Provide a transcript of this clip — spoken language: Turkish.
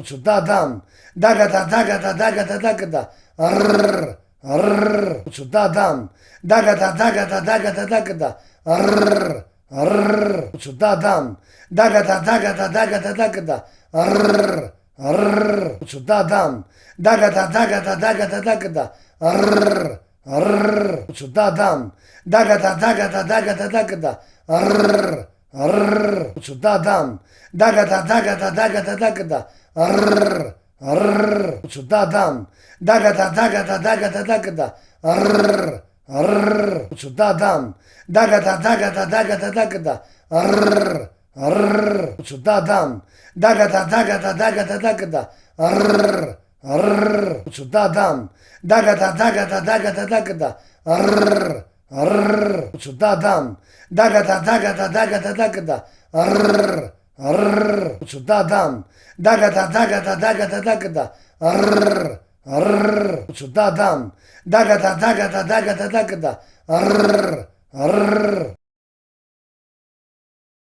Uçurttu adam. Dagada dagada dagada dagada. Arrrr. Arrrr. Uçurttu adam. Dagada dagada dagada dagada. Arrrr. Arrrr. Uçurttu adam. Dagada dagada dagada dagada. Arrrr. Arrrr. Uçurttu adam. Dagada dagada dagada dagada. Arrrr. Arrrr. Uçurttu adam. Dagada dagada dagada dagada. Arrrr. Arrrr. Uçurttu adam. Dagada dagada dagada dagada. Arrrr. Arrrr. Uçurttu adam. Dagada dagada dagada dagada. Arrrr. Arrrr. Uçurttu adam. Dagada dagada dagada dagada. Arrrr. Arrrr. Uçurttu adam. Dagada dagada dagada dagada. Arrrr. Arrrr. Uçurttu adam. Dagada dagada dagada dagada. Arrrr. Arrrr. Uçurttu adam. Dagada dagada dagada dagada. Arrrr. Arrrr. Uçurttu adam. Dagada dagada dagada dagada. Arrrr. Arrrr. Uçurttu adam. Dagada dagada dagada dagada. Arrrr.